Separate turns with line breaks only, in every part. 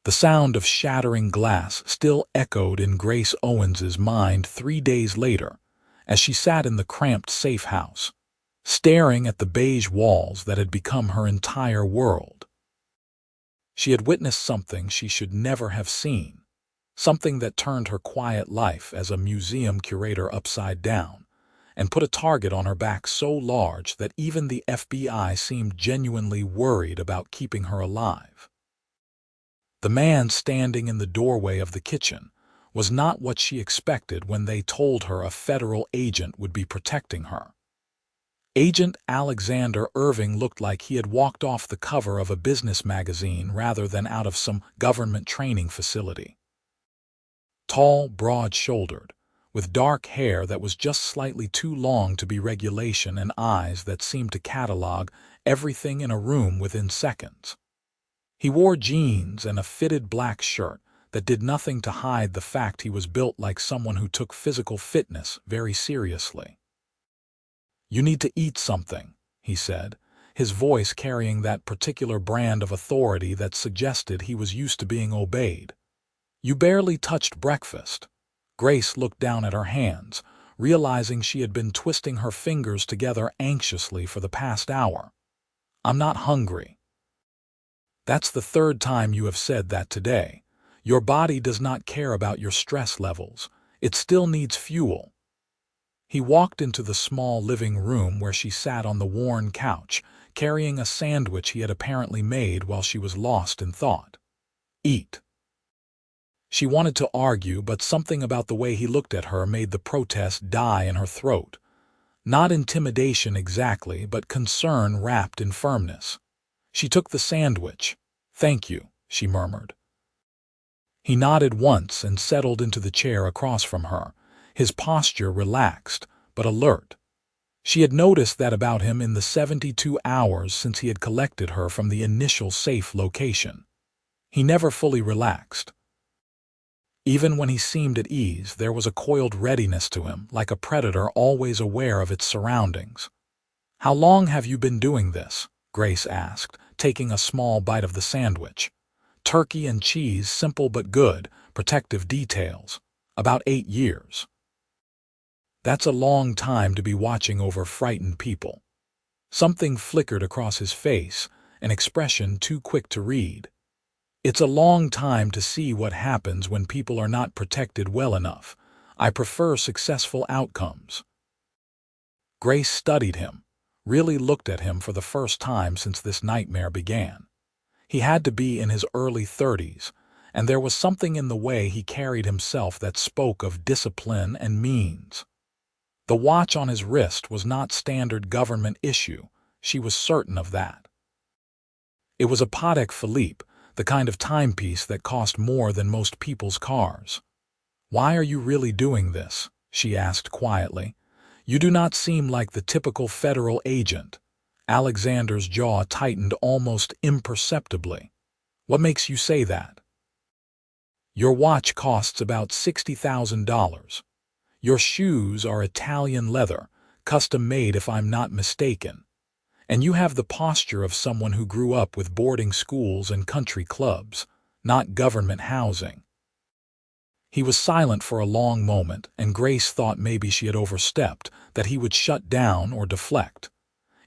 The sound of shattering glass still echoed in Grace Owens's mind 3 days later, as she sat in the cramped safe house, staring at the beige walls that had become her entire world. She had witnessed something she should never have seen, something that turned her quiet life as a museum curator upside down, and put a target on her back so large that even the FBI seemed genuinely worried about keeping her alive. The man standing in the doorway of the kitchen was not what she expected when they told her a federal agent would be protecting her. Agent Alexander Irving looked like he had walked off the cover of a business magazine rather than out of some government training facility. Tall, broad-shouldered, with dark hair that was just slightly too long to be regulation and eyes that seemed to catalog everything in a room within seconds. He wore jeans and a fitted black shirt that did nothing to hide the fact he was built like someone who took physical fitness very seriously. "You need to eat something," he said, his voice carrying that particular brand of authority that suggested he was used to being obeyed. "You barely touched breakfast." Grace looked down at her hands, realizing she had been twisting her fingers together anxiously for the past hour. "I'm not hungry." "That's the third time you have said that today. Your body does not care about your stress levels. It still needs fuel." He walked into the small living room where she sat on the worn couch, carrying a sandwich he had apparently made while she was lost in thought. "Eat." She wanted to argue, but something about the way he looked at her made the protest die in her throat. Not intimidation exactly, but concern wrapped in firmness. She took the sandwich. "Thank you," she murmured. He nodded once and settled into the chair across from her, his posture relaxed, but alert. She had noticed that about him in the 72 hours since he had collected her from the initial safe location. He never fully relaxed. Even when he seemed at ease, there was a coiled readiness to him, like a predator always aware of its surroundings. "How long have you been doing this?" Grace asked, taking a small bite of the sandwich. "Turkey and cheese, simple but good, protective details. About 8 years." "That's a long time to be watching over frightened people." Something flickered across his face, an expression too quick to read. "It's a long time to see what happens when people are not protected well enough. I prefer successful outcomes." Grace studied him, really looked at him for the first time since this nightmare began. He had to be in his early 30s, and there was something in the way he carried himself that spoke of discipline and means. The watch on his wrist was not standard government issue, she was certain of that. It was a Patek Philippe, the kind of timepiece that cost more than most people's cars. "Why are you really doing this?" she asked quietly. "You do not seem like the typical federal agent." Alexander's jaw tightened almost imperceptibly. "What makes you say that?" "Your watch costs about $60,000. Your shoes are Italian leather, custom-made if I'm not mistaken. And you have the posture of someone who grew up with boarding schools and country clubs, not government housing." He was silent for a long moment, and Grace thought maybe she had overstepped, that he would shut down or deflect.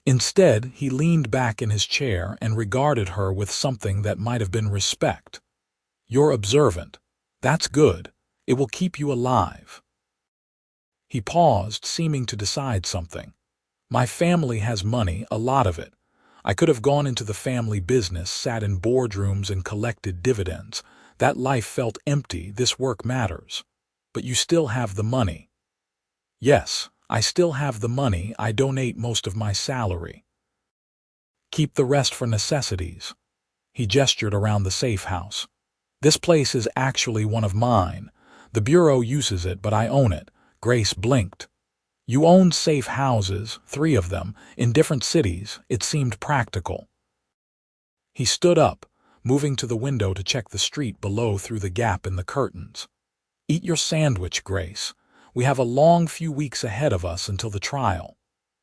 Instead, he leaned back in his chair and regarded her with something that might have been respect. "You're observant. That's good. It will keep you alive." He paused, seeming to decide something. "My family has money, a lot of it. I could have gone into the family business, sat in boardrooms and collected dividends. That life felt empty. This work matters. But you still have the money." "Yes, I still have the money. I donate most of my salary. Keep the rest for necessities." He gestured around the safe house. "This place is actually one of mine. The bureau uses it, but I own it." Grace blinked. "You own safe houses, 3 of them, in different cities." It seemed practical. He stood up, moving to the window to check the street below through the gap in the curtains. "Eat your sandwich, Grace. We have a long few weeks ahead of us until the trial."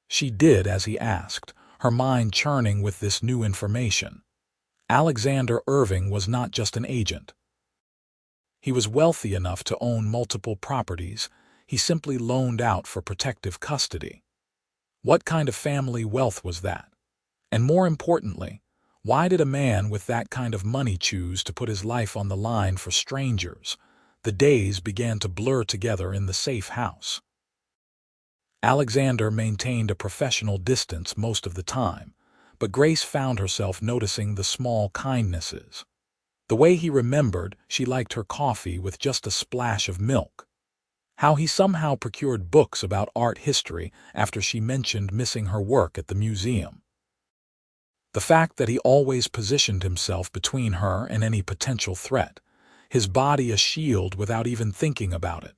She did as he asked, her mind churning with this new information. Alexander Irving was not just an agent. He was wealthy enough to own multiple properties. He simply loaned out for protective custody. What kind of family wealth was that? And more importantly, why did a man with that kind of money choose to put his life on the line for strangers? The days began to blur together in the safe house. Alexander maintained a professional distance most of the time, but Grace found herself noticing the small kindnesses. The way he remembered she liked her coffee with just a splash of milk. How he somehow procured books about art history after she mentioned missing her work at the museum. The fact that he always positioned himself between her and any potential threat, his body a shield without even thinking about it.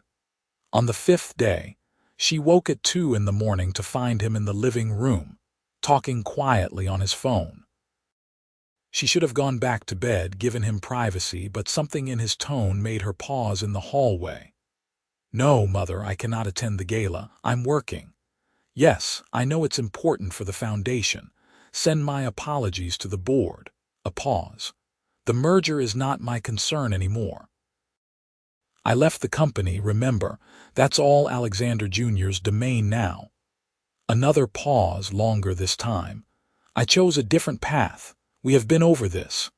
On the fifth day, she woke at 2 in the morning to find him in the living room, talking quietly on his phone. She should have gone back to bed, given him privacy, but something in his tone made her pause in the hallway. "No, Mother, I cannot attend the gala. I'm working." "Yes, I know it's important for the foundation. Send my apologies to the board." A pause. "The merger is not my concern anymore. I left the company, remember. That's all Alexander Jr.'s domain now." Another pause, longer this time. "I chose a different path. We have been over this."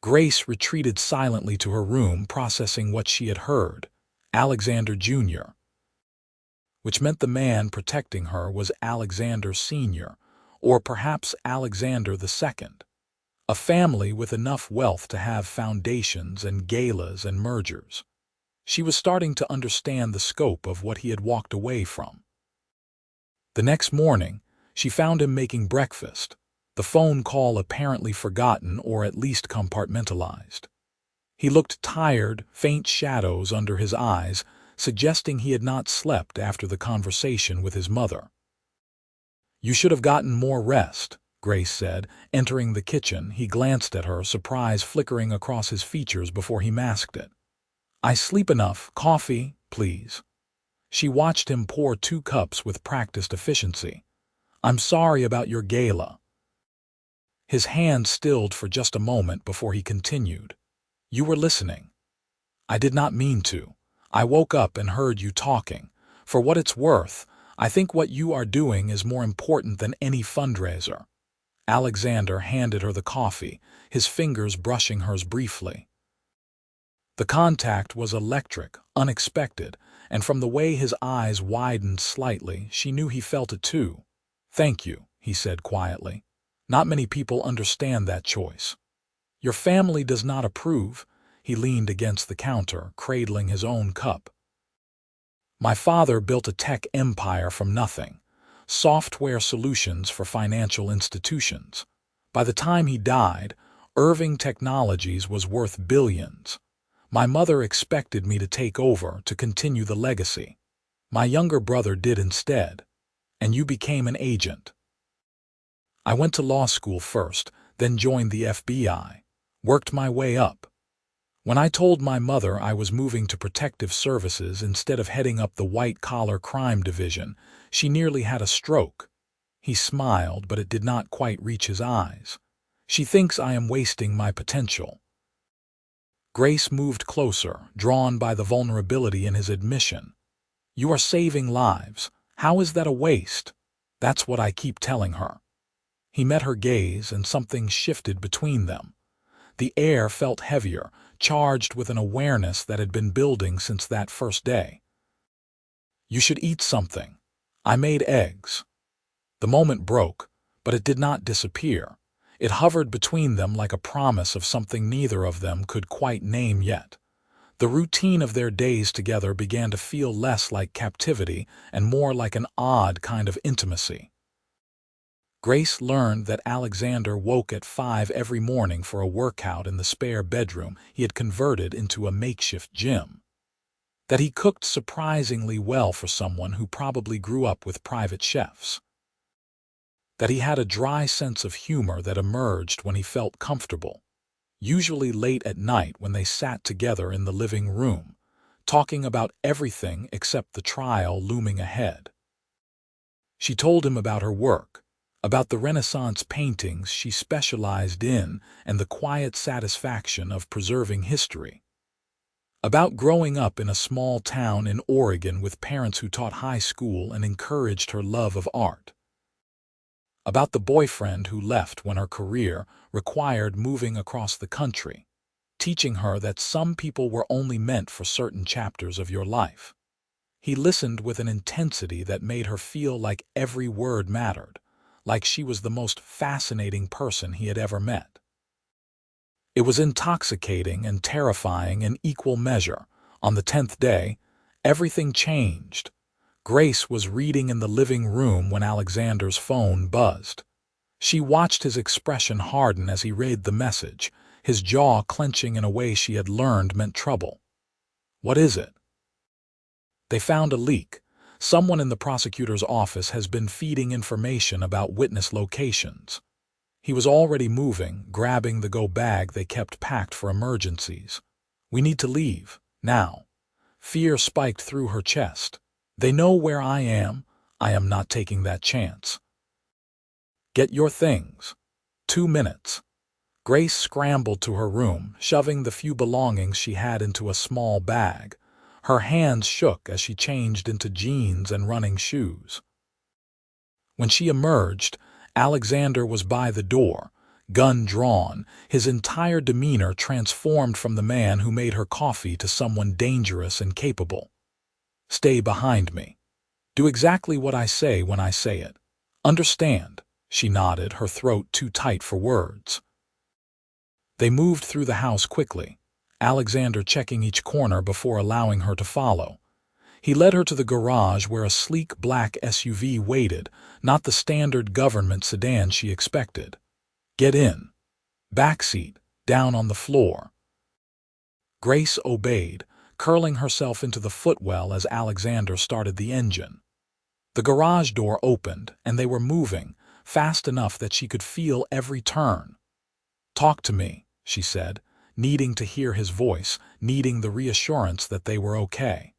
Grace retreated silently to her room, processing what she had heard. Alexander Jr., which meant the man protecting her was Alexander Sr., or perhaps Alexander II. A family with enough wealth to have foundations and galas and mergers. She was starting to understand the scope of what he had walked away from. The next morning, she found him making breakfast, the phone call apparently forgotten or at least compartmentalized. He looked tired, faint shadows under his eyes, suggesting he had not slept after the conversation with his mother. "You should have gotten more rest," Grace said. Entering the kitchen, he glanced at her, surprise flickering across his features before he masked it. "I sleep enough. Coffee, please." She watched him pour 2 cups with practiced efficiency. "I'm sorry about your gala." His hand stilled for just a moment before he continued. "You were listening." "I did not mean to. I woke up and heard you talking. For what it's worth, I think what you are doing is more important than any fundraiser." Alexander handed her the coffee, his fingers brushing hers briefly. The contact was electric, unexpected, and from the way his eyes widened slightly, she knew he felt it too. "Thank you," he said quietly. "Not many people understand that choice." "Your family does not approve." He leaned against the counter, cradling his own cup. "My father built a tech empire from nothing. Software solutions for financial institutions. By the time he died, Irving Technologies was worth billions. My mother expected me to take over, to continue the legacy. My younger brother did instead. And you became an agent." "I went to law school first, then joined the FBI. Worked my way up. When I told my mother I was moving to protective services instead of heading up the white-collar crime division, she nearly had a stroke." He smiled, but it did not quite reach his eyes. "She thinks I am wasting my potential." Grace moved closer, drawn by the vulnerability in his admission. "You are saving lives. How is that a waste?" "That's what I keep telling her." He met her gaze, and something shifted between them. The air felt heavier, charged with an awareness that had been building since that first day. "You should eat something. I made eggs." The moment broke, but it did not disappear. It hovered between them like a promise of something neither of them could quite name yet. The routine of their days together began to feel less like captivity and more like an odd kind of intimacy. Grace learned that Alexander woke at 5 every morning for a workout in the spare bedroom he had converted into a makeshift gym. That he cooked surprisingly well for someone who probably grew up with private chefs. That he had a dry sense of humor that emerged when he felt comfortable, usually late at night when they sat together in the living room, talking about everything except the trial looming ahead. She told him about her work, about the Renaissance paintings she specialized in and the quiet satisfaction of preserving history, about growing up in a small town in Oregon with parents who taught high school and encouraged her love of art, about the boyfriend who left when her career required moving across the country, teaching her that some people were only meant for certain chapters of your life. He listened with an intensity that made her feel like every word mattered, like she was the most fascinating person he had ever met. It was intoxicating and terrifying in equal measure. On the 10th day, everything changed. Grace was reading in the living room when Alexander's phone buzzed. She watched his expression harden as he read the message, his jaw clenching in a way she had learned meant trouble. "What is it?" "They found a leak. Someone in the prosecutor's office has been feeding information about witness locations." He was already moving, grabbing the go bag they kept packed for emergencies. "We need to leave, now." Fear spiked through her chest. "They know where I am. I am not taking that chance." "Get your things." 2 minutes. Grace scrambled to her room, shoving the few belongings she had into a small bag. Her hands shook as she changed into jeans and running shoes. When she emerged, Alexander was by the door, gun drawn, his entire demeanor transformed from the man who made her coffee to someone dangerous and capable. "Stay behind me. Do exactly what I say when I say it. Understand?" She nodded, her throat too tight for words. They moved through the house quickly, Alexander checking each corner before allowing her to follow. He led her to the garage where a sleek black SUV waited, not the standard government sedan she expected. "Get in." "Back seat, down on the floor." Grace obeyed, curling herself into the footwell as Alexander started the engine. The garage door opened, and they were moving, fast enough that she could feel every turn. "Talk to me," she said, needing to hear his voice, needing the reassurance that they were okay.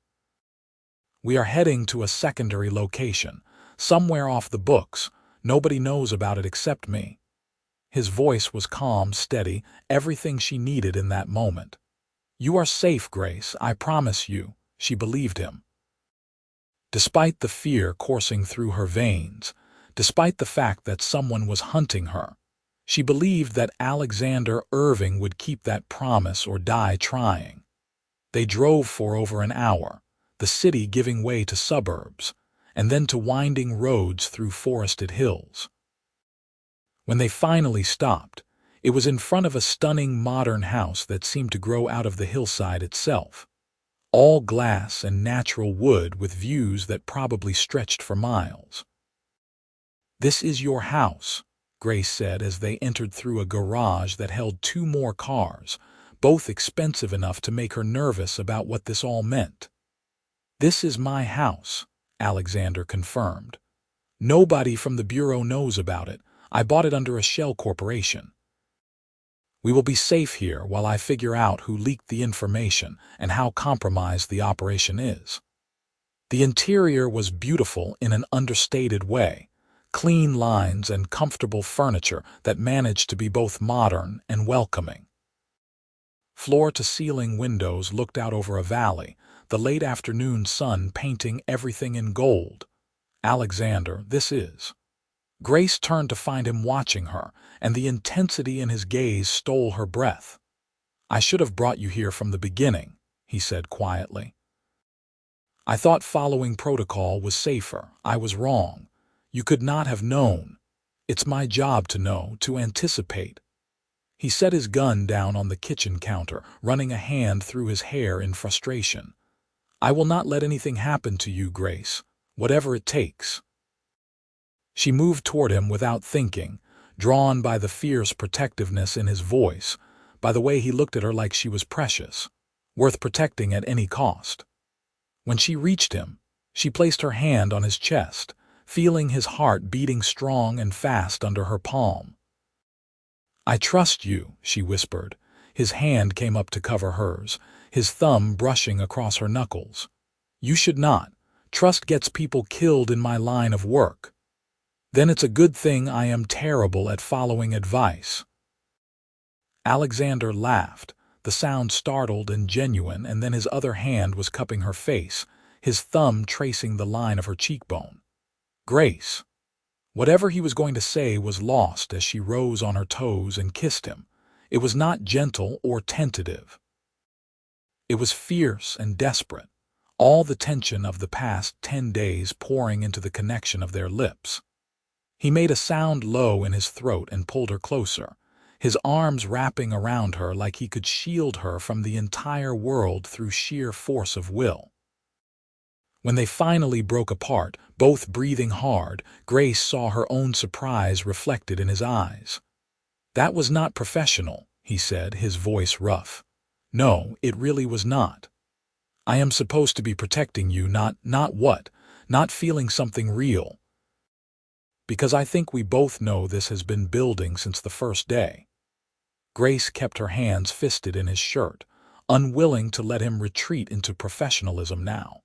"We are heading to a secondary location, somewhere off the books. Nobody knows about it except me." His voice was calm, steady, everything she needed in that moment. "You are safe, Grace, I promise you." She believed him. Despite the fear coursing through her veins, despite the fact that someone was hunting her, she believed that Alexander Irving would keep that promise or die trying. They drove for over an hour, the city giving way to suburbs, and then to winding roads through forested hills. When they finally stopped, it was in front of a stunning modern house that seemed to grow out of the hillside itself. All glass and natural wood with views that probably stretched for miles. "This is your house," Grace said as they entered through a garage that held 2 more cars, both expensive enough to make her nervous about what this all meant. "This is my house," Alexander confirmed. "Nobody from the Bureau knows about it. I bought it under a shell corporation. We will be safe here while I figure out who leaked the information and how compromised the operation is." The interior was beautiful in an understated way, clean lines and comfortable furniture that managed to be both modern and welcoming. Floor-to-ceiling windows looked out over a valley, the late afternoon sun painting everything in gold. "Alexander, this is." Grace turned to find him watching her, and the intensity in his gaze stole her breath. "I should have brought you here from the beginning," he said quietly. "I thought following protocol was safer. I was wrong. You could not have known. It's my job to know, to anticipate." He set his gun down on the kitchen counter, running a hand through his hair in frustration. "I will not let anything happen to you, Grace, whatever it takes." She moved toward him without thinking, drawn by the fierce protectiveness in his voice, by the way he looked at her like she was precious, worth protecting at any cost. When she reached him, she placed her hand on his chest, feeling his heart beating strong and fast under her palm. "I trust you," she whispered. His hand came up to cover hers, his thumb brushing across her knuckles. "You should not. Trust gets people killed in my line of work." Then it's a good thing I am terrible at following advice." Alexander laughed, the sound startled and genuine, and then his other hand was cupping her face, his thumb tracing the line of her cheekbone. "Grace." Whatever he was going to say was lost as she rose on her toes and kissed him. It was not gentle or tentative. It was fierce and desperate, all the tension of the past 10 days pouring into the connection of their lips. He made a sound low in his throat and pulled her closer, his arms wrapping around her like he could shield her from the entire world through sheer force of will. When they finally broke apart, both breathing hard, Grace saw her own surprise reflected in his eyes. "That was not professional," he said, his voice rough. "No, it really was not. I am supposed to be protecting you, not what? Not feeling something real. Because I think we both know this has been building since the first day." Grace kept her hands fisted in his shirt, unwilling to let him retreat into professionalism now.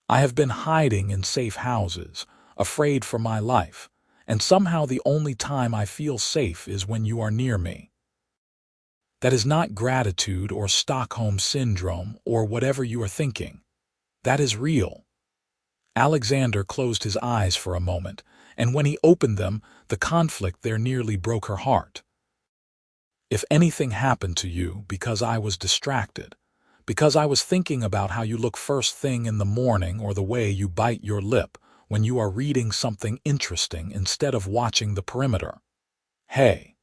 "I have been hiding in safe houses, afraid for my life, and somehow the only time I feel safe is when you are near me. That is not gratitude or Stockholm Syndrome or whatever you are thinking. That is real." Alexander closed his eyes for a moment, and when he opened them, the conflict there nearly broke her heart. "If anything happened to you because I was distracted, because I was thinking about how you look first thing in the morning or the way you bite your lip when you are reading something interesting instead of watching the perimeter. Hey."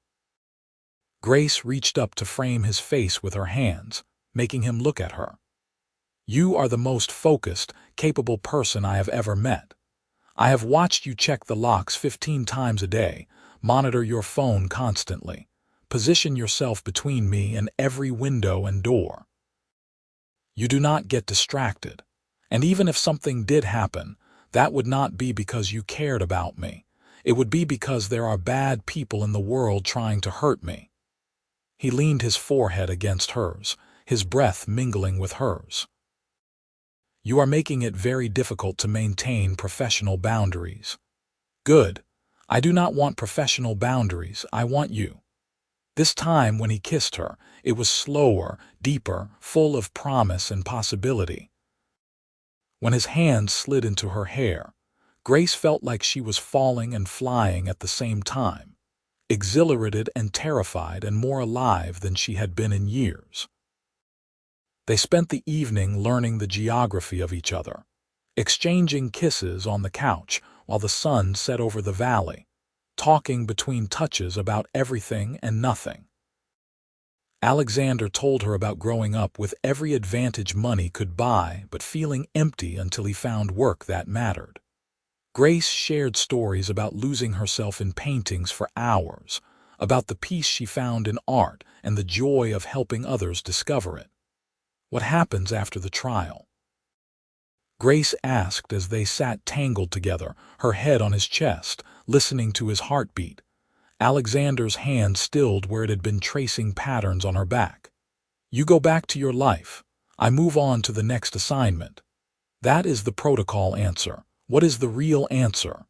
Grace reached up to frame his face with her hands, making him look at her. "You are the most focused, capable person I have ever met. I have watched you check the locks 15 times a day, monitor your phone constantly, position yourself between me and every window and door. You do not get distracted, and even if something did happen, that would not be because you cared about me. It would be because there are bad people in the world trying to hurt me." He leaned his forehead against hers, his breath mingling with hers. "You are making it very difficult to maintain professional boundaries." "Good. I do not want professional boundaries, I want you." This time when he kissed her, it was slower, deeper, full of promise and possibility. When his hands slid into her hair, Grace felt like she was falling and flying at the same time, exhilarated and terrified and more alive than she had been in years. They spent the evening learning the geography of each other, exchanging kisses on the couch while the sun set over the valley, talking between touches about everything and nothing. Alexander told her about growing up with every advantage money could buy but feeling empty until he found work that mattered. Grace shared stories about losing herself in paintings for hours, about the peace she found in art and the joy of helping others discover it. "What happens after the trial?" Grace asked as they sat tangled together, her head on his chest, listening to his heartbeat. Alexander's hand stilled where it had been tracing patterns on her back. "You go back to your life. I move on to the next assignment." That is the protocol answer. What is the real answer?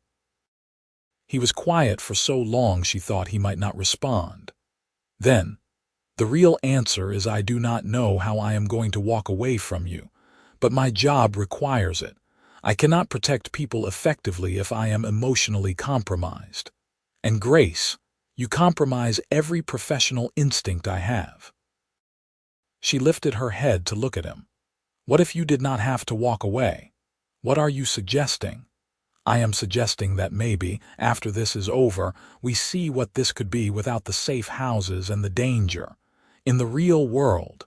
He was quiet for so long she thought he might not respond. Then, "The real answer is I do not know how I am going to walk away from you, but my job requires it. I cannot protect people effectively if I am emotionally compromised. And Grace, you compromise every professional instinct I have." She lifted her head to look at him. "What if you did not have to walk away? What are you suggesting?" "I am suggesting that maybe, after this is over, we see what this could be without the safe houses and the danger. In the real world."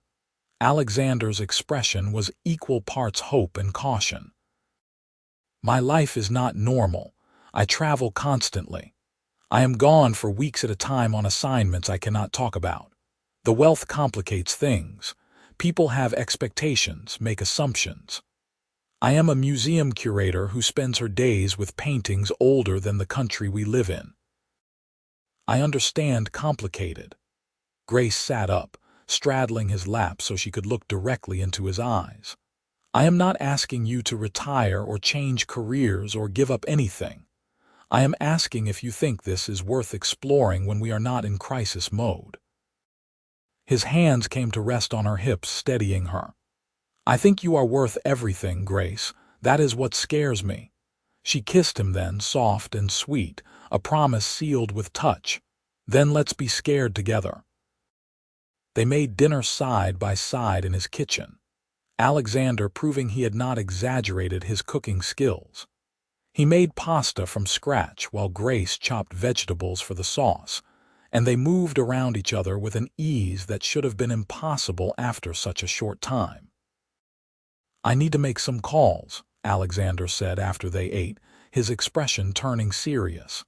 Alexander's expression was equal parts hope and caution. "My life is not normal. I travel constantly. I am gone for weeks at a time on assignments I cannot talk about. The wealth complicates things. People have expectations, make assumptions. I am a museum curator who spends her days with paintings older than the country we live in." "I understand complicated." Grace sat up, straddling his lap so she could look directly into his eyes. "I am not asking you to retire or change careers or give up anything. I am asking if you think this is worth exploring when we are not in crisis mode." His hands came to rest on her hips, steadying her. "I think you are worth everything, Grace. That is what scares me." She kissed him then, soft and sweet, a promise sealed with touch. "Then let's be scared together." They made dinner side by side in his kitchen, Alexander proving he had not exaggerated his cooking skills. He made pasta from scratch while Grace chopped vegetables for the sauce, and they moved around each other with an ease that should have been impossible after such a short time. "I need to make some calls," Alexander said after they ate, his expression turning serious.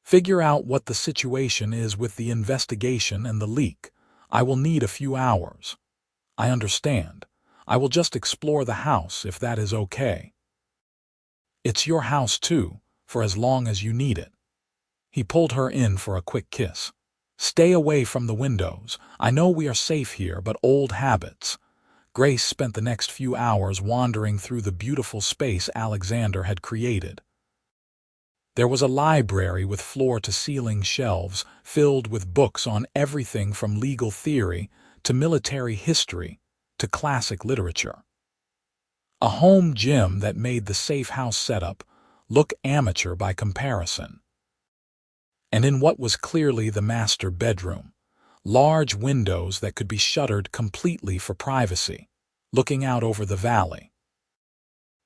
"Figure out what the situation is with the investigation and the leak. I will need a few hours." "I understand. I will just explore the house if that is okay." "It's your house too, for as long as you need it." He pulled her in for a quick kiss. "Stay away from the windows. I know we are safe here, but old habits." Grace spent the next few hours wandering through the beautiful space Alexander had created. There was a library with floor-to-ceiling shelves filled with books on everything from legal theory to military history to classic literature. A home gym that made the safe house setup look amateur by comparison. And in what was clearly the master bedroom, large windows that could be shuttered completely for privacy, looking out over the valley.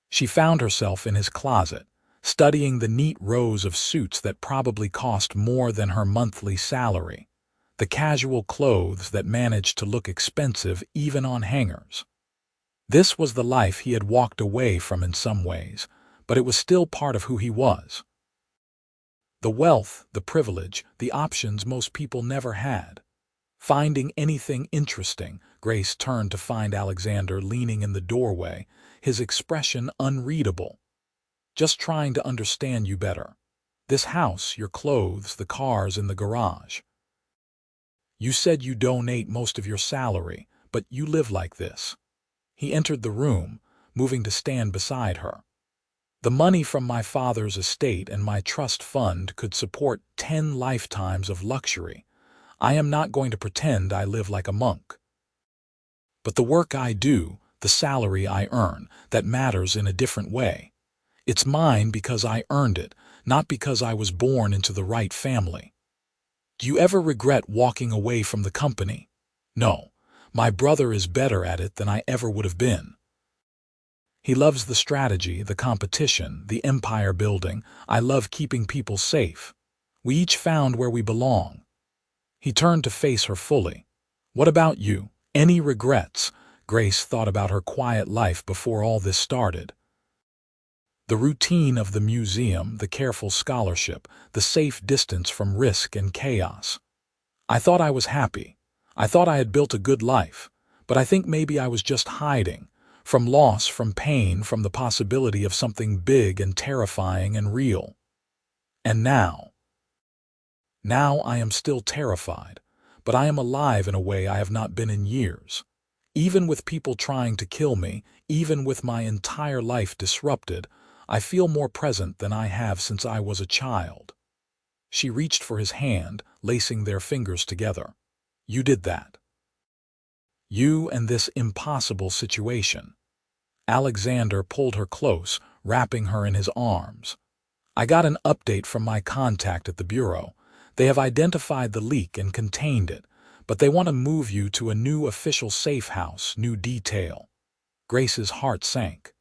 She found herself in his closet, studying the neat rows of suits that probably cost more than her monthly salary, the casual clothes that managed to look expensive even on hangers. This was the life he had walked away from in some ways, but it was still part of who he was. The wealth, the privilege, the options most people never had. Finding anything interesting, Grace turned to find Alexander leaning in the doorway, his expression unreadable. "Just trying to understand you better. This house, your clothes, the cars in the garage. You said you donate most of your salary, but you live like this." He entered the room, moving to stand beside her. "The money from my father's estate and my trust fund could support 10 lifetimes of luxury. I am not going to pretend I live like a monk. But the work I do, the salary I earn, that matters in a different way. It's mine because I earned it, not because I was born into the right family. Do you ever regret walking away from the company? No. My brother is better at it than I ever would have been. He loves the strategy, the competition, the empire building. I love keeping people safe. We each found where we belong." He turned to face her fully. "What about you? Any regrets?" Grace thought about her quiet life before all this started. The routine of the museum, the careful scholarship, the safe distance from risk and chaos. "I thought I was happy. I thought I had built a good life, but I think maybe I was just hiding, from loss, from pain, from the possibility of something big and terrifying and real. And now I am still terrified, but I am alive in a way I have not been in years. Even with people trying to kill me, even with my entire life disrupted, I feel more present than I have since I was a child." She reached for his hand, lacing their fingers together. "You did that. You and this impossible situation." Alexander pulled her close, wrapping her in his arms. "I got an update from my contact at the bureau. They have identified the leak and contained it, but they want to move you to a new official safe house, new detail." Grace's heart sank.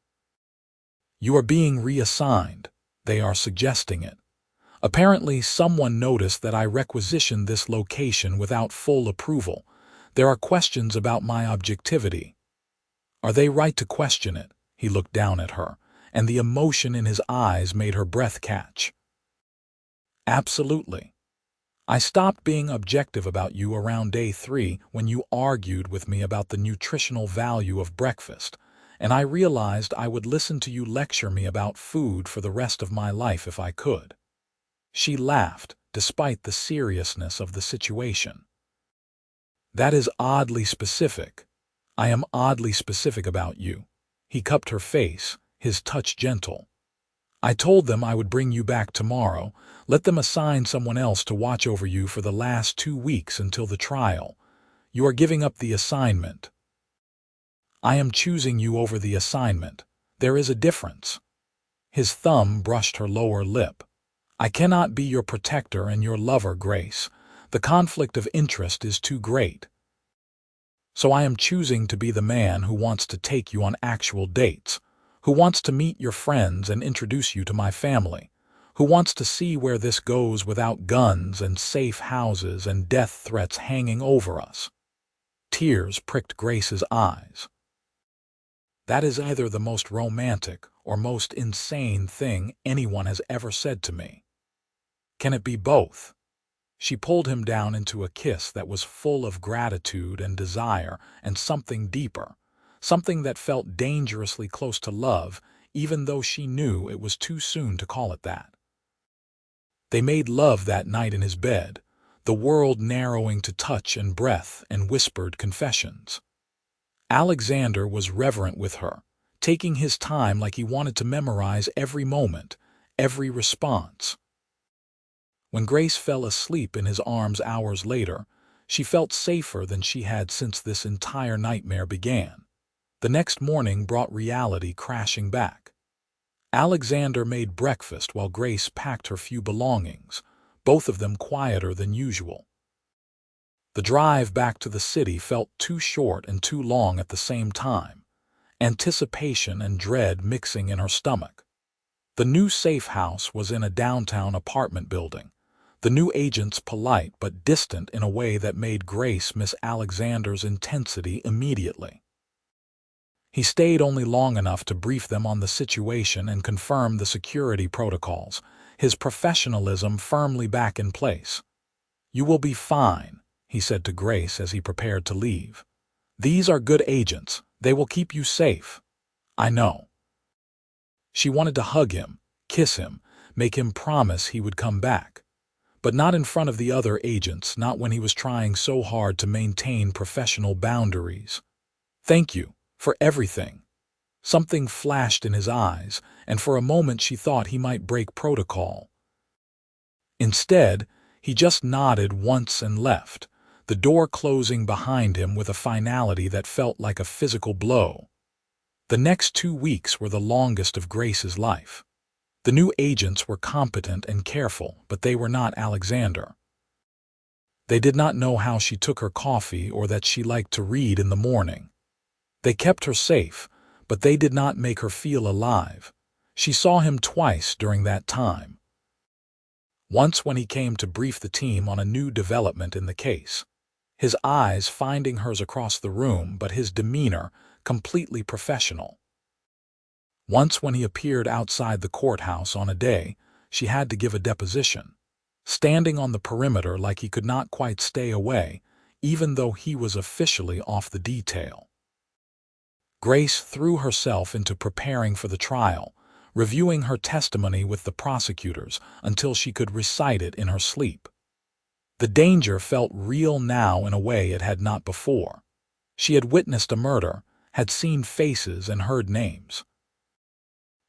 "You are being reassigned. They are suggesting it. Apparently someone noticed that I requisitioned this location without full approval. There are questions about my objectivity." "Are they right to question it?" He looked down at her, and the emotion in his eyes made her breath catch. "Absolutely. I stopped being objective about you around day 3 when you argued with me about the nutritional value of breakfast, and I realized I would listen to you lecture me about food for the rest of my life if I could." She laughed, despite the seriousness of the situation. "That is oddly specific. I am oddly specific about you." He cupped her face, his touch gentle. I told them I would bring you back tomorrow. Let them assign someone else to watch over you for the last 2 weeks until the trial. You are giving up the assignment. I am choosing you over the assignment. There is a difference. His thumb brushed her lower lip. I cannot be your protector and your lover, Grace. The conflict of interest is too great. So I am choosing to be the man who wants to take you on actual dates, who wants to meet your friends and introduce you to my family, who wants to see where this goes without guns and safe houses and death threats hanging over us. Tears pricked Grace's eyes. That is either the most romantic or most insane thing anyone has ever said to me. Can it be both? She pulled him down into a kiss that was full of gratitude and desire and something deeper, something that felt dangerously close to love, even though she knew it was too soon to call it that. They made love that night in his bed, the world narrowing to touch and breath and whispered confessions. Alexander was reverent with her, taking his time like he wanted to memorize every moment, every response. When Grace fell asleep in his arms hours later, she felt safer than she had since this entire nightmare began. The next morning brought reality crashing back. Alexander made breakfast while Grace packed her few belongings, both of them quieter than usual. The drive back to the city felt too short and too long at the same time, anticipation and dread mixing in her stomach. The new safe house was in a downtown apartment building, the new agents polite but distant in a way that made Grace miss Alexander's intensity immediately. He stayed only long enough to brief them on the situation and confirm the security protocols, his professionalism firmly back in place. "You will be fine," he said to Grace as he prepared to leave. "These are good agents. They will keep you safe." "I know." She wanted to hug him, kiss him, make him promise he would come back. But not in front of the other agents, not when he was trying so hard to maintain professional boundaries. "Thank you for everything." Something flashed in his eyes, and for a moment she thought he might break protocol. Instead, he just nodded once and left, the door closing behind him with a finality that felt like a physical blow. The next 2 weeks were the longest of Grace's life. The new agents were competent and careful, but they were not Alexander. They did not know how she took her coffee or that she liked to read in the morning. They kept her safe, but they did not make her feel alive. She saw him twice during that time. Once when he came to brief the team on a new development in the case, his eyes finding hers across the room, but his demeanor completely professional. Once when he appeared outside the courthouse on a day she had to give a deposition, standing on the perimeter like he could not quite stay away, even though he was officially off the detail. Grace threw herself into preparing for the trial, reviewing her testimony with the prosecutors until she could recite it in her sleep. The danger felt real now in a way it had not before. She had witnessed a murder, had seen faces and heard names.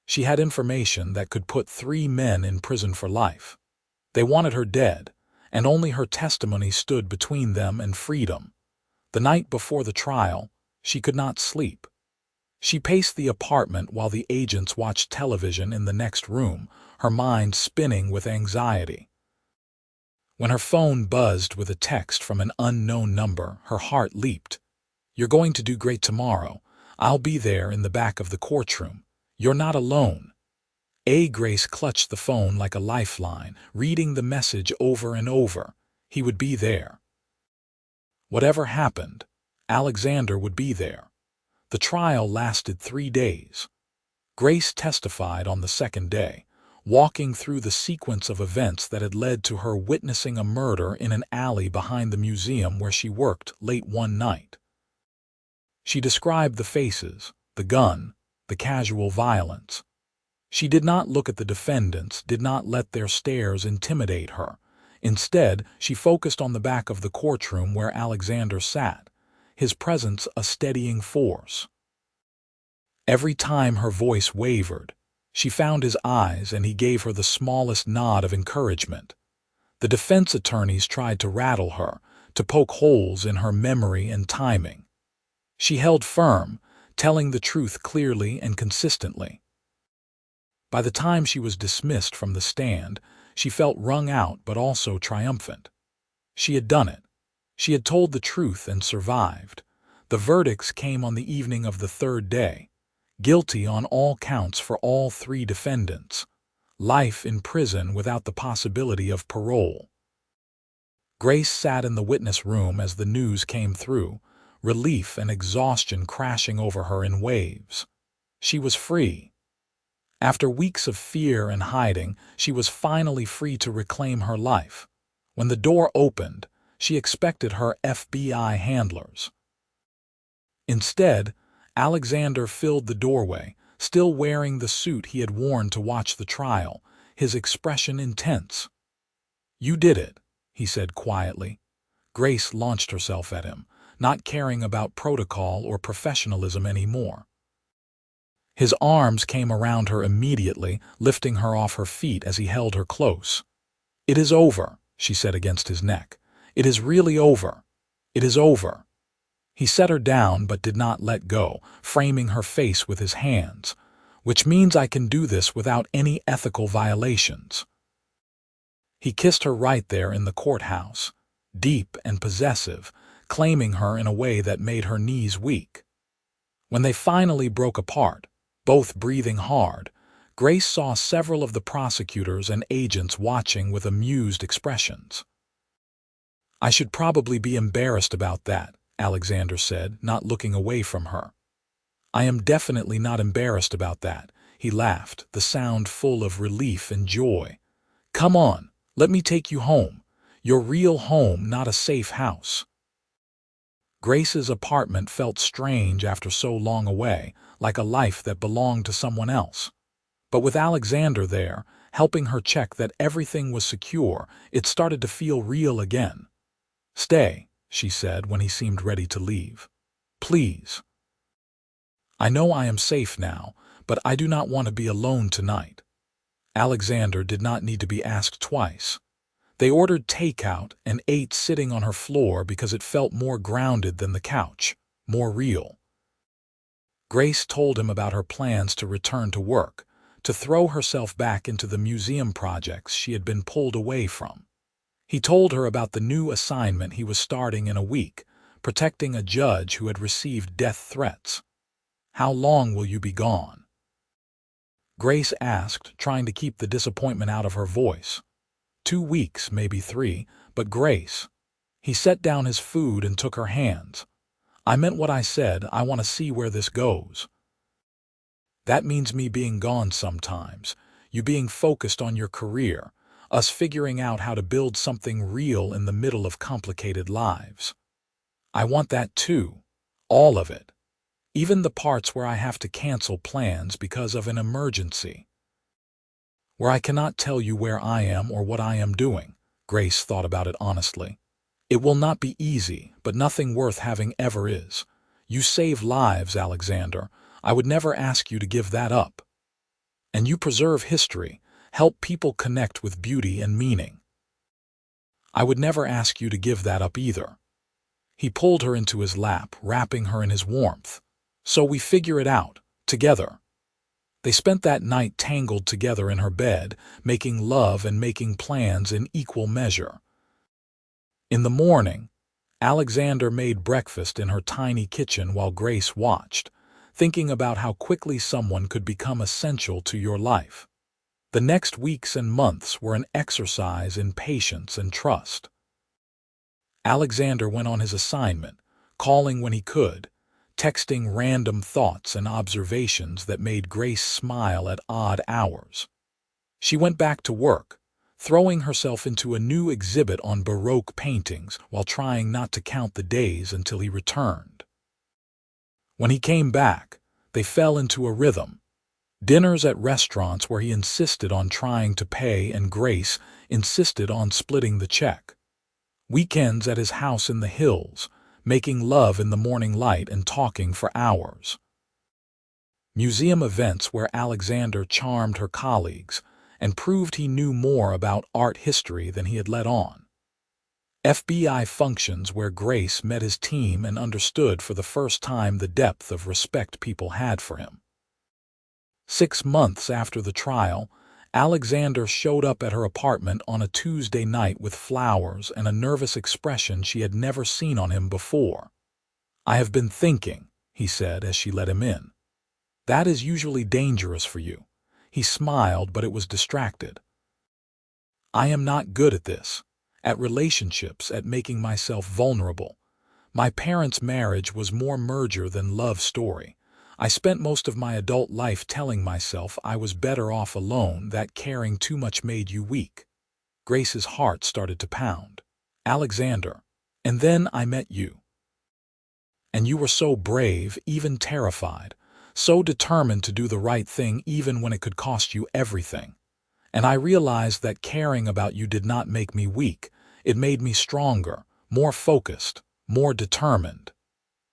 She had information that could put 3 men in prison for life. They wanted her dead, and only her testimony stood between them and freedom. The night before the trial, she could not sleep. She paced the apartment while the agents watched television in the next room, her mind spinning with anxiety. When her phone buzzed with a text from an unknown number, her heart leaped. "You're going to do great tomorrow. I'll be there in the back of the courtroom. You're not alone." Grace clutched the phone like a lifeline, reading the message over and over. He would be there. Whatever happened, Alexander would be there. The trial lasted 3 days. Grace testified on the second day, walking through the sequence of events that had led to her witnessing a murder in an alley behind the museum where she worked late one night. She described the faces, the gun, the casual violence. She did not look at the defendants, did not let their stares intimidate her. Instead, she focused on the back of the courtroom where Alexander sat, his presence a steadying force. Every time her voice wavered, She found his eyes and he gave her the smallest nod of encouragement. The defense attorneys tried to rattle her, to poke holes in her memory and timing. She held firm, telling the truth clearly and consistently. By the time she was dismissed from the stand, she felt wrung out but also triumphant. She had done it. She had told the truth and survived. The verdicts came on the evening of the third day. Guilty on all counts for all three defendants. Life in prison without the possibility of parole. Grace sat in the witness room as the news came through, relief and exhaustion crashing over her in waves. She was free. After weeks of fear and hiding, she was finally free to reclaim her life. When the door opened, she expected her FBI handlers. Instead, Alexander filled the doorway, still wearing the suit he had worn to watch the trial, his expression intense. "You did it," he said quietly. Grace launched herself at him, not caring about protocol or professionalism anymore. His arms came around her immediately, lifting her off her feet as he held her close. "It is over," she said against his neck. "It is really over. It is over." He set her down but did not let go, framing her face with his hands. "Which means I can do this without any ethical violations." He kissed her right there in the courthouse, deep and possessive, claiming her in a way that made her knees weak. When they finally broke apart, both breathing hard, Grace saw several of the prosecutors and agents watching with amused expressions. "I should probably be embarrassed about that," Alexander said, not looking away from her. "I am definitely not embarrassed about that," he laughed, the sound full of relief and joy. "Come on, let me take you home. Your real home, not a safe house." Grace's apartment felt strange after so long away, like a life that belonged to someone else. But with Alexander there, helping her check that everything was secure, it started to feel real again. "Stay," she said when he seemed ready to leave. "Please. I know I am safe now, but I do not want to be alone tonight." Alexander did not need to be asked twice. They ordered takeout and ate sitting on her floor because it felt more grounded than the couch, more real. Grace told him about her plans to return to work, to throw herself back into the museum projects she had been pulled away from. He told her about the new assignment he was starting in a week, protecting a judge who had received death threats. "How long will you be gone?" Grace asked, trying to keep the disappointment out of her voice. 2 weeks, maybe 3, but Grace. He set down his food and took her hands. "I meant what I said. I want to see where this goes." "That means me being gone sometimes, you being focused on your career, us figuring out how to build something real in the middle of complicated lives. I want that too, all of it, even the parts where I have to cancel plans because of an emergency. Where I cannot tell you where I am or what I am doing." Grace thought about it honestly. "It will not be easy, but nothing worth having ever is. You save lives, Alexander. I would never ask you to give that up. And you preserve history, help people connect with beauty and meaning. I would never ask you to give that up either." He pulled her into his lap, wrapping her in his warmth. "So we figure it out, together." They spent that night tangled together in her bed, making love and making plans in equal measure. In the morning, Alexander made breakfast in her tiny kitchen while Grace watched, thinking about how quickly someone could become essential to your life. The next weeks and months were an exercise in patience and trust. Alexander went on his assignment, calling when he could, texting random thoughts and observations that made Grace smile at odd hours. She went back to work, throwing herself into a new exhibit on Baroque paintings while trying not to count the days until he returned. When he came back, they fell into a rhythm. Dinners at restaurants where he insisted on trying to pay and Grace insisted on splitting the check. Weekends at his house in the hills, making love in the morning light and talking for hours. museum events where Alexander charmed her colleagues and proved he knew more about art history than he had let on. FBI functions where Grace met his team and understood for the first time the depth of respect people had for him. 6 months after the trial, Alexander showed up at her apartment on a Tuesday night with flowers and a nervous expression she had never seen on him before. "I have been thinking," he said as she let him in. "That is usually dangerous for you." He smiled, but it was distracted. "I am not good at this, at relationships, at making myself vulnerable. My parents' marriage was more merger than love story. I spent most of my adult life telling myself I was better off alone, that caring too much made you weak." Grace's heart started to pound. "Alexander, and then I met you. And you were so brave, even terrified, so determined to do the right thing even when it could cost you everything. And I realized that caring about you did not make me weak. It made me stronger, more focused, more determined."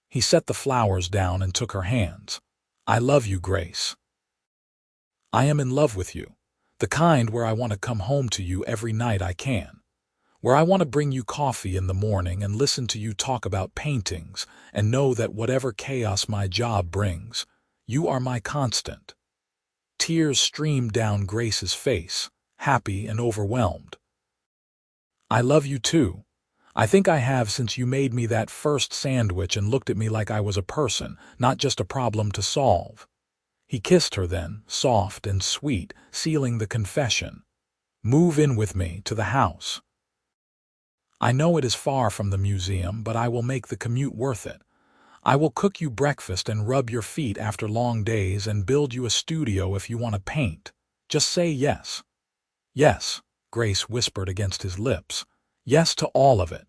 He set the flowers down and took her hands. "I love you, Grace. I am in love with you, the kind where I want to come home to you every night I can, where I want to bring you coffee in the morning and listen to you talk about paintings and know that whatever chaos my job brings, you are my constant." Tears streamed down Grace's face, happy and overwhelmed. "I love you too. I think I have since you made me that first sandwich and looked at me like I was a person, not just a problem to solve." He kissed her then, soft and sweet, sealing the confession. "Move in with me to the house. I know it is far from the museum, but I will make the commute worth it. I will cook you breakfast and rub your feet after long days and build you a studio if you want to paint. Just say yes." "Yes," Grace whispered against his lips. "Yes to all of it."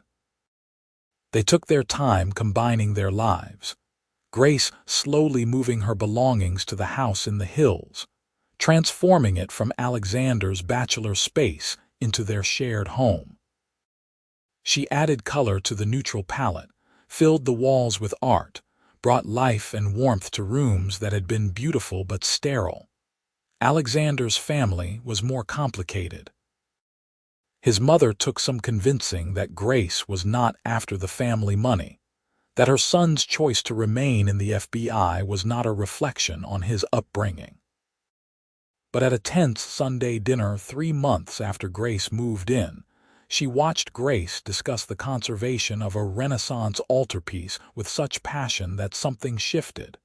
They took their time combining their lives. Grace slowly moving her belongings to the house in the hills, transforming it from Alexander's bachelor space into their shared home. She added color to the neutral palette, filled the walls with art, brought life and warmth to rooms that had been beautiful but sterile. Alexander's family was more complicated. His mother took some convincing that Grace was not after the family money, that her son's choice to remain in the FBI was not a reflection on his upbringing. But at a tense Sunday dinner 3 months after Grace moved in, she watched Grace discuss the conservation of a Renaissance altarpiece with such passion that something shifted.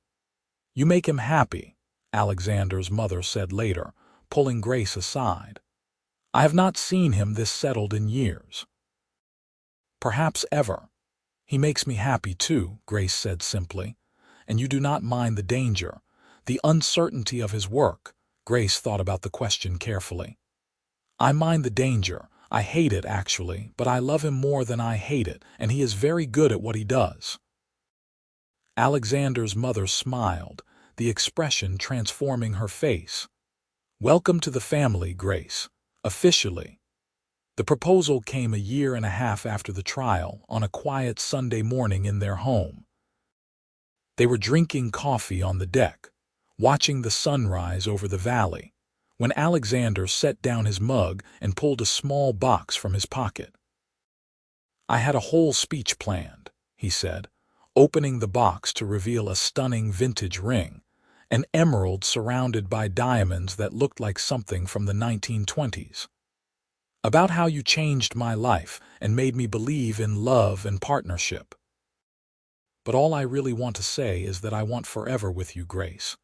"You make him happy," Alexander's mother said later, pulling Grace aside. "I have not seen him this settled in years. Perhaps ever." "He makes me happy too," Grace said simply. "And you do not mind the danger, the uncertainty of his work?" Grace thought about the question carefully. "I mind the danger. I hate it, actually, but I love him more than I hate it, and he is very good at what he does." Alexander's mother smiled, the expression transforming her face. "Welcome to the family, Grace. Officially." The proposal came a year and a half after the trial, on a quiet Sunday morning in their home. They were drinking coffee on the deck, watching the sunrise over the valley, when Alexander set down his mug and pulled a small box from his pocket. "I had a whole speech planned," he said, opening the box to reveal a stunning vintage ring, an emerald surrounded by diamonds that looked like something from the 1920s. "About how you changed my life and made me believe in love and partnership. But all I really want to say is that I want forever with you, Grace.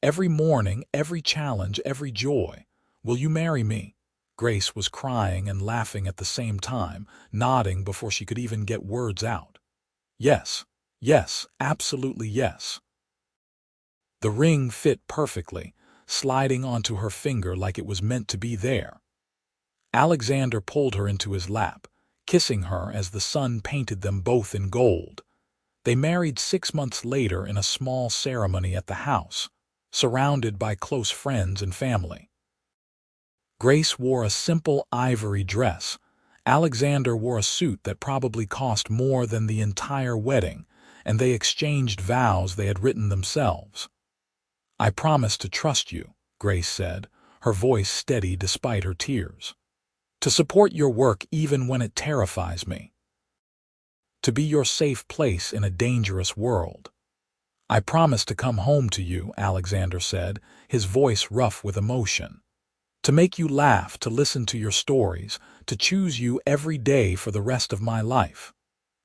Every morning, every challenge, every joy. Will you marry me?" Grace was crying and laughing at the same time, nodding before she could even get words out. "Yes, yes, absolutely yes." The ring fit perfectly, sliding onto her finger like it was meant to be there. Alexander pulled her into his lap, kissing her as the sun painted them both in gold. They married 6 months later in a small ceremony at the house, surrounded by close friends and family. Grace wore a simple ivory dress. Alexander wore a suit that probably cost more than the entire wedding, and they exchanged vows they had written themselves. I promise to trust you, Grace said, her voice steady despite her tears. To support your work even when it terrifies me. To be your safe place in a dangerous world. I promise to come home to you, Alexander said, his voice rough with emotion. To make you laugh, to listen to your stories, to choose you every day for the rest of my life.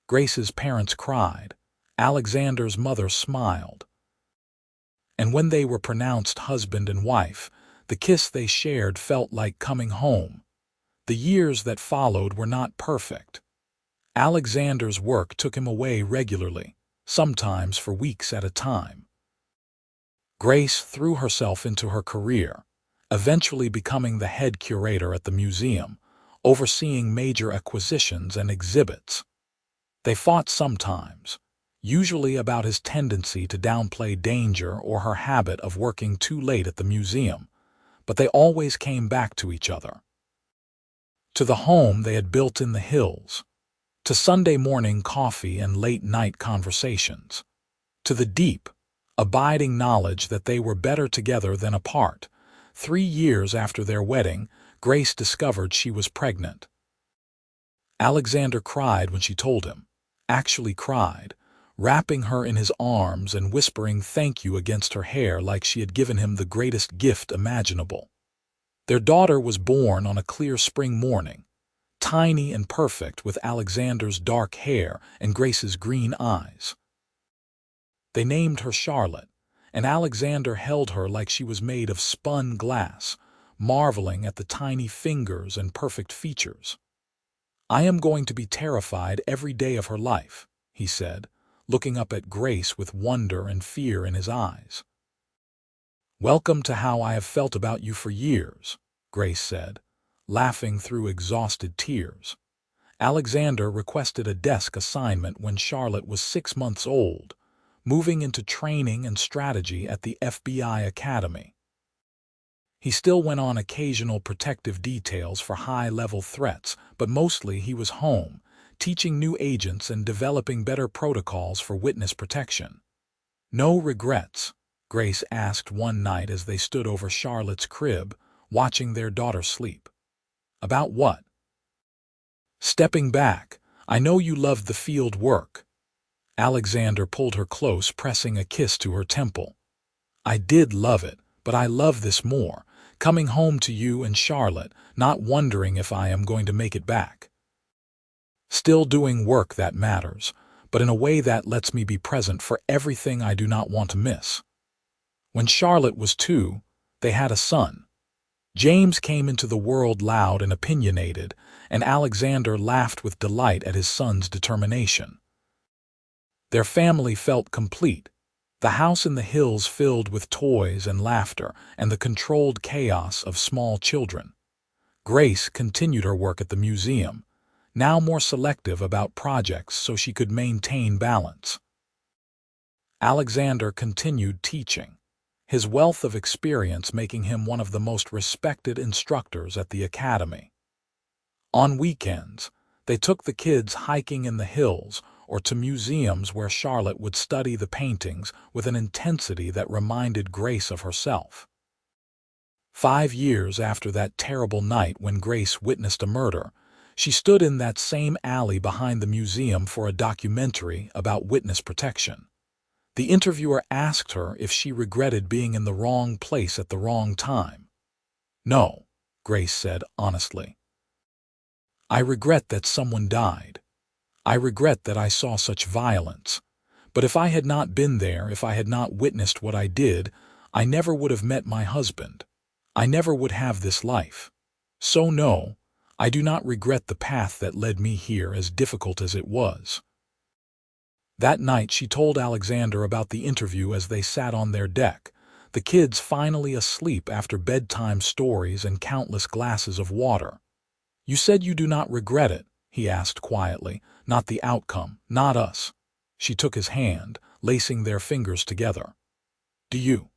Grace's parents cried. Alexander's mother smiled. And when they were pronounced husband and wife, the kiss they shared felt like coming home. The years that followed were not perfect. Alexander's work took him away regularly, sometimes for weeks at a time. Grace threw herself into her career, eventually becoming the head curator at the museum, overseeing major acquisitions and exhibits. They fought sometimes, usually about his tendency to downplay danger or her habit of working too late at the museum, but they always came back to each other. To the home they had built in the hills, to Sunday morning coffee and late-night conversations, to the deep, abiding knowledge that they were better together than apart. 3 years after their wedding, Grace discovered she was pregnant. Alexander cried when she told him, actually cried, wrapping her in his arms and whispering thank you against her hair like she had given him the greatest gift imaginable. Their daughter was born on a clear spring morning, tiny and perfect with Alexander's dark hair and Grace's green eyes. They named her Charlotte, and Alexander held her like she was made of spun glass, marveling at the tiny fingers and perfect features. I am going to be terrified every day of her life, he said, looking up at Grace with wonder and fear in his eyes. Welcome to how I have felt about you for years, Grace said, laughing through exhausted tears. Alexander requested a desk assignment when Charlotte was 6 months old, moving into training and strategy at the FBI Academy. He still went on occasional protective details for high-level threats, but mostly he was home, teaching new agents and developing better protocols for witness protection. No regrets, Grace asked one night as they stood over Charlotte's crib, watching their daughter sleep. About what? Stepping back, I know you loved the field work. Alexander pulled her close, pressing a kiss to her temple. I did love it, but I love this more, coming home to you and Charlotte, not wondering if I am going to make it back. Still doing work that matters, but in a way that lets me be present for everything I do not want to miss. When Charlotte was 2, they had a son. James came into the world loud and opinionated, and Alexander laughed with delight at his son's determination. Their family felt complete, the house in the hills filled with toys and laughter and the controlled chaos of small children. Grace continued her work at the museum, now more selective about projects so she could maintain balance. Alexander continued teaching, his wealth of experience making him one of the most respected instructors at the academy. On weekends, they took the kids hiking in the hills or to museums where Charlotte would study the paintings with an intensity that reminded Grace of herself. 5 years after that terrible night when Grace witnessed a murder, she stood in that same alley behind the museum for a documentary about witness protection. The interviewer asked her if she regretted being in the wrong place at the wrong time. No, Grace said honestly. I regret that someone died. I regret that I saw such violence. But if I had not been there, if I had not witnessed what I did, I never would have met my husband. I never would have this life. So no, I do not regret the path that led me here, as difficult as it was. That night she told Alexander about the interview as they sat on their deck, the kids finally asleep after bedtime stories and countless glasses of water. You said you do not regret it, he asked quietly, not the outcome, not us. She took his hand, lacing their fingers together. Do you?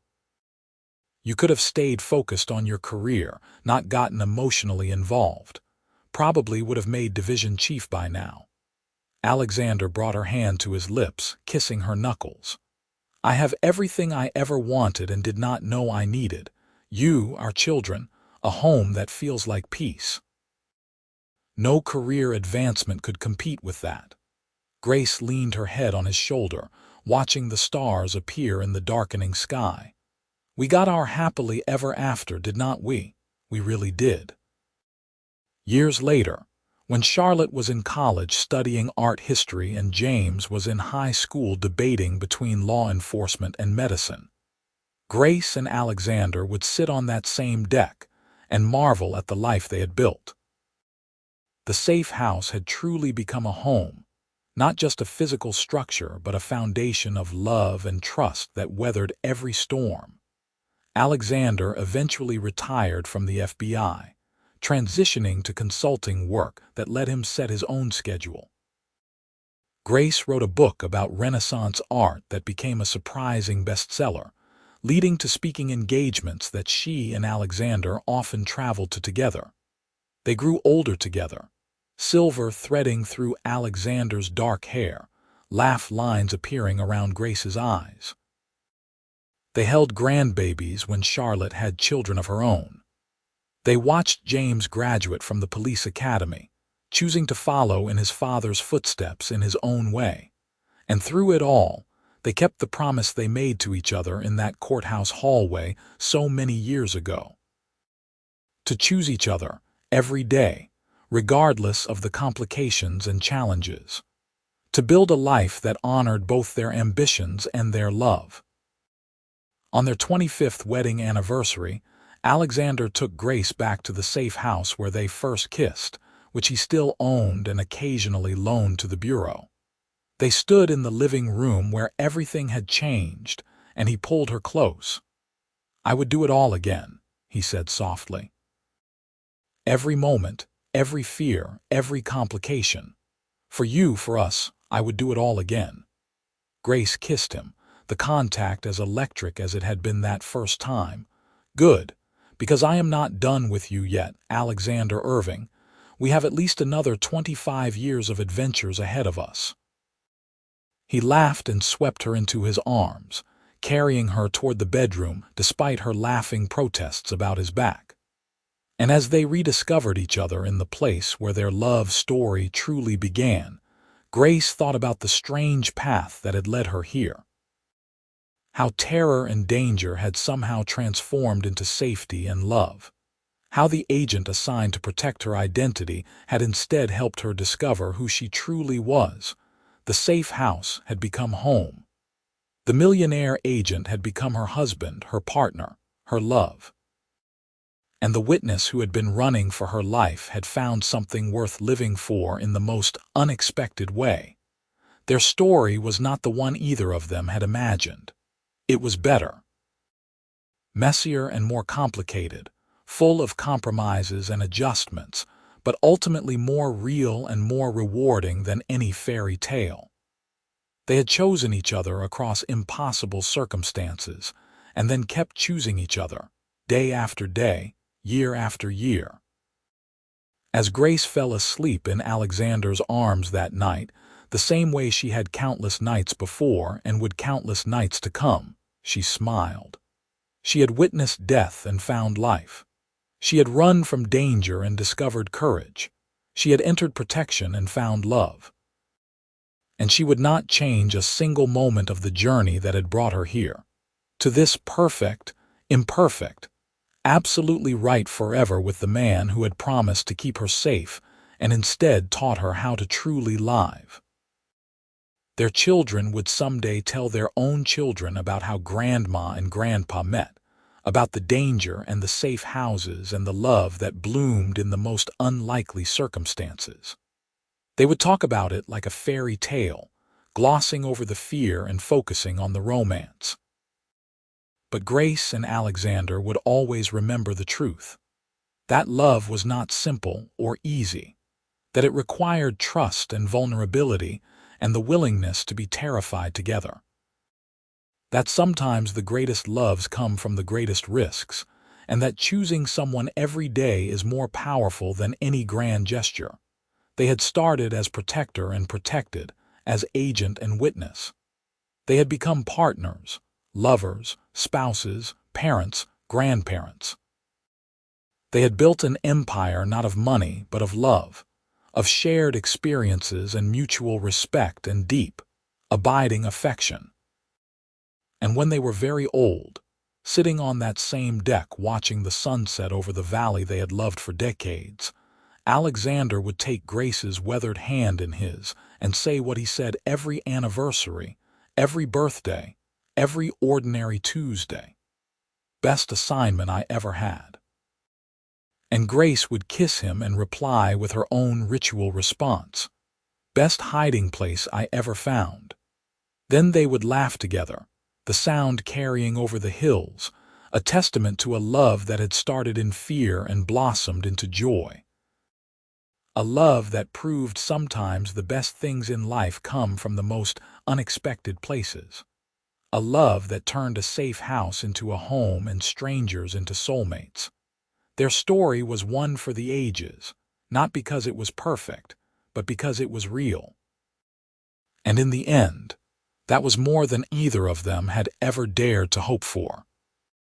You could have stayed focused on your career, not gotten emotionally involved. Probably would have made division chief by now. Alexander brought her hand to his lips, kissing her knuckles. I have everything I ever wanted and did not know I needed. You, our children, a home that feels like peace. No career advancement could compete with that. Grace leaned her head on his shoulder, watching the stars appear in the darkening sky. We got our happily ever after, did not we? We really did. Years later, when Charlotte was in college studying art history and James was in high school debating between law enforcement and medicine, Grace and Alexander would sit on that same deck and marvel at the life they had built. The safe house had truly become a home, not just a physical structure, but a foundation of love and trust that weathered every storm. Alexander eventually retired from the FBI, transitioning to consulting work that let him set his own schedule. Grace wrote a book about Renaissance art that became a surprising bestseller, leading to speaking engagements that she and Alexander often traveled to together. They grew older together, silver threading through Alexander's dark hair, laugh lines appearing around Grace's eyes. They held grandbabies when Charlotte had children of her own. They watched James graduate from the police academy, choosing to follow in his father's footsteps in his own way. And through it all, they kept the promise they made to each other in that courthouse hallway so many years ago. To choose each other every day, regardless of the complications and challenges. To build a life that honored both their ambitions and their love. On their 25th wedding anniversary, Alexander took Grace back to the safe house where they first kissed, which he still owned and occasionally loaned to the bureau. They stood in the living room where everything had changed, and he pulled her close. "I would do it all again," he said softly. "Every moment, every fear, every complication. For you, for us, I would do it all again." Grace kissed him, the contact as electric as it had been that first time. "Good, because I am not done with you yet, Alexander Irving. We have at least another 25 years of adventures ahead of us." He laughed and swept her into his arms, carrying her toward the bedroom despite her laughing protests about his back. And as they rediscovered each other in the place where their love story truly began, Grace thought about the strange path that had led her here. How terror and danger had somehow transformed into safety and love. How the agent assigned to protect her identity had instead helped her discover who she truly was. The safe house had become home. The millionaire agent had become her husband, her partner, her love. And the witness who had been running for her life had found something worth living for in the most unexpected way. Their story was not the one either of them had imagined. It was better. Messier and more complicated, full of compromises and adjustments, but ultimately more real and more rewarding than any fairy tale. They had chosen each other across impossible circumstances, and then kept choosing each other, day after day, year after year. As Grace fell asleep in Alexander's arms that night, the same way she had countless nights before and would countless nights to come, she smiled. She had witnessed death and found life. She had run from danger and discovered courage. She had entered protection and found love. And she would not change a single moment of the journey that had brought her here. To this perfect, imperfect, absolutely right forever with the man who had promised to keep her safe and instead taught her how to truly live. Their children would someday tell their own children about how Grandma and Grandpa met, about the danger and the safe houses and the love that bloomed in the most unlikely circumstances. They would talk about it like a fairy tale, glossing over the fear and focusing on the romance. But Grace and Alexander would always remember the truth. That love was not simple or easy, that it required trust and vulnerability and the willingness to be terrified together. That sometimes the greatest loves come from the greatest risks, and that choosing someone every day is more powerful than any grand gesture. They had started as protector and protected, as agent and witness. They had become partners, lovers, spouses, parents, grandparents. They had built an empire not of money but of love, of shared experiences and mutual respect and deep, abiding affection. And when they were very old, sitting on that same deck watching the sunset over the valley they had loved for decades, Alexander would take Grace's weathered hand in his and say what he said every anniversary, every birthday, every ordinary Tuesday. Best assignment I ever had. And Grace would kiss him and reply with her own ritual response. Best hiding place I ever found. Then they would laugh together, the sound carrying over the hills, a testament to a love that had started in fear and blossomed into joy. A love that proved sometimes the best things in life come from the most unexpected places. A love that turned a safe house into a home and strangers into soulmates. Their story was one for the ages, not because it was perfect, but because it was real. And in the end, that was more than either of them had ever dared to hope for.